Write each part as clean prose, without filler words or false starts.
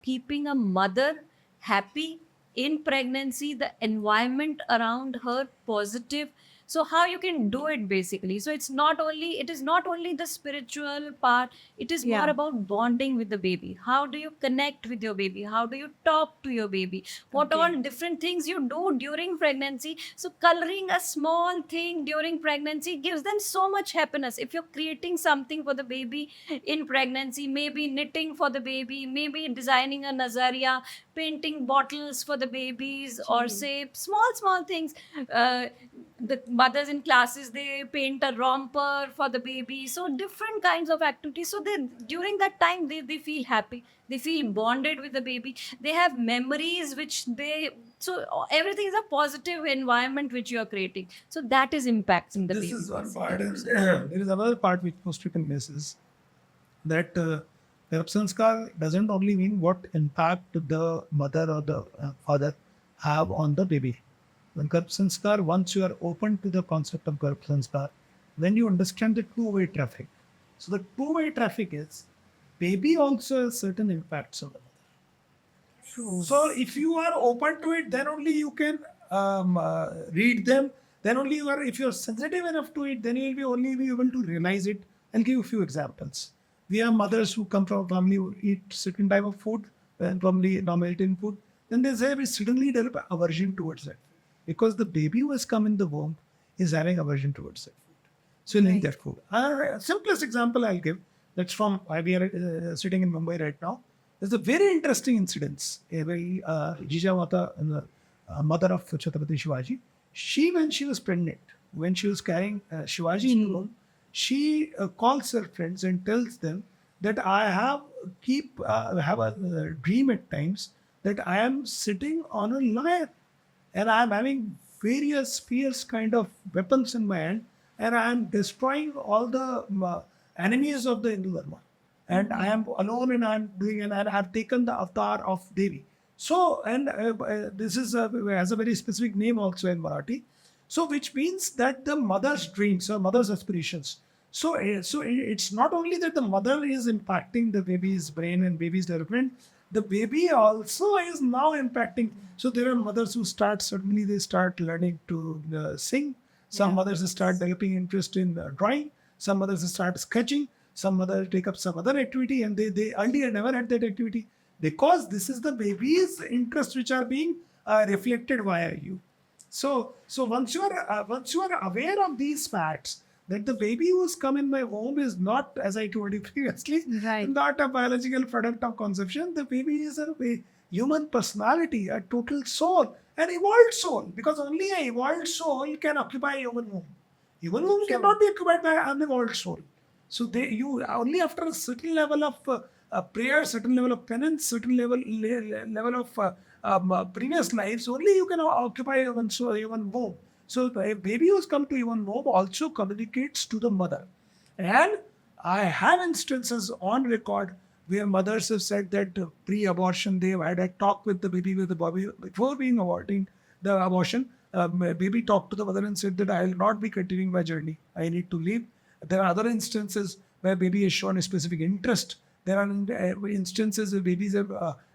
keeping a mother happy in pregnancy, the environment around her positive. So how you can do it basically. So it is not only the spiritual part, it is more Yeah. about bonding with the baby. How do you connect with your baby? How do you talk to your baby? What Okay. all different things you do during pregnancy? So coloring a small thing during pregnancy gives them so much happiness. If you're creating something for the baby in pregnancy, maybe knitting for the baby, maybe designing a nazaria, painting bottles for the babies, or say small things. The mothers in classes, they paint a romper for the baby. So different kinds of activities. So they, during that time, they feel happy, they feel bonded with the baby, they have memories which they, so everything is a positive environment which you are creating, so that is impacting the This baby. is one part. There is another part which most people misses, that Garbh Sanskar doesn't only mean what impact the mother or the father have on the baby. When Garbh Sanskar, once you are open to the concept of Garbh Sanskar, then you understand the two-way traffic. So the two-way traffic is baby also has certain impacts on the mother. So if you are open to it, then only you can read them. Then only you are. If you are sensitive enough to it, then you will be only be able to realize it. I'll give you a few examples. We have mothers who come from a family who eat certain type of food, and probably non-Indian food. Then they say we suddenly develop aversion towards that, because the baby who has come in the womb is having aversion towards that food. So you need that food. Simplest example I'll give. That's from why we are sitting in Mumbai right now. There's a very interesting incident. A very Jijamata, mother of Chhatrapati Shivaji, she, when she was pregnant, when she was carrying Shivaji in the womb, she calls her friends and tells them that I have a dream at times that I am sitting on a lion and I am having various fierce kind of weapons in my hand, and I am destroying all the enemies of the Hindu Dharma. And I am alone, and I am doing, and I have taken the avatar of Devi. So, and this is has a very specific name also in Marathi. So, which means that the mother's dreams or mother's aspirations. So, it's not only that the mother is impacting the baby's brain and baby's development, the baby also is now impacting. So there are mothers who start, suddenly they start learning to sing. Some mothers start developing interest in drawing. Some mothers start sketching. Some mothers take up some other activity, and they earlier never had that activity, because this is the baby's interests which are being reflected via you. So once you are aware of these facts, that the baby who's come in my womb is not, as I told you previously, Right. not a biological product of conception. The baby is a human personality, a total soul, an evolved soul, because only an evolved soul can occupy a human womb. Human womb cannot be occupied by an evolved soul. So you only after a certain level of prayer, certain level of penance, certain level of previous lives, only you can occupy even womb. So a baby who's come to even womb also communicates to the mother. And I have instances on record where mothers have said that pre-abortion they have had a talk with the baby, before being aborting the abortion. Baby talked to the mother and said that I will not be continuing my journey. I need to leave. There are other instances where baby has shown a specific interest. There are instances where babies have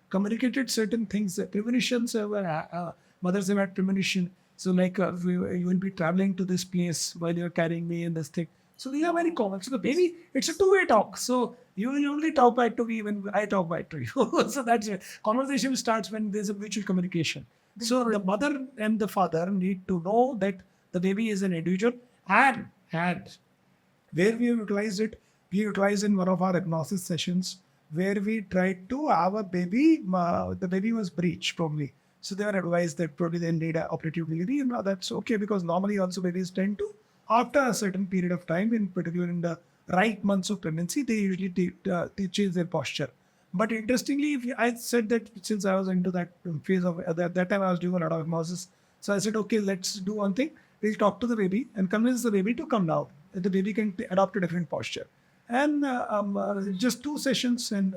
communicated certain things, premonitions. Mothers have had premonition. So, like, you will be traveling to this place while you're carrying me in this thing. So, these are very common. So, the baby, it's a two-way talk. So, you will only talk back to me when I talk back to you. So, that's it. Conversation starts when there's a mutual communication. So, the mother and the father need to know that the baby is an individual, and where we have utilized it, we utilized in one of our hypnosis sessions where we tried to have a baby, the baby was breech probably. So they were advised that probably they need a operative delivery, and that's okay, because normally also babies tend to, after a certain period of time, in particular in the right months of pregnancy, they usually they change their posture. But interestingly, I said that since I was into that phase of that time, I was doing a lot of hypnosis. So I said, okay, let's do one thing. We'll talk to the baby and convince the baby to come down. The baby can adopt a different posture. And just 2 sessions, and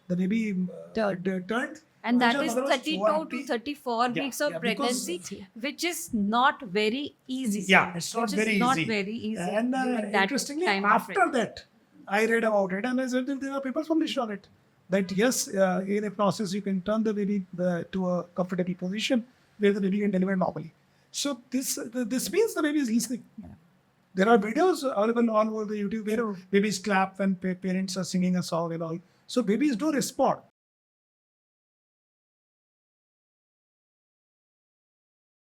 the baby turned. And that Which is mother was 32 to 20. 34 Yeah, weeks of yeah, because pregnancy, which is not very easy. yeah, it's not Which is very not easy. very easy And during that interestingly, time of after pregnancy. that, I read about it, and I said that there are papers published on it. that yes, in a process you can turn the baby to a comfortable position where the baby can deliver normally. So this means the baby is listening. There are videos available all over the YouTube where babies clap when parents are singing a song and all. So babies do respond.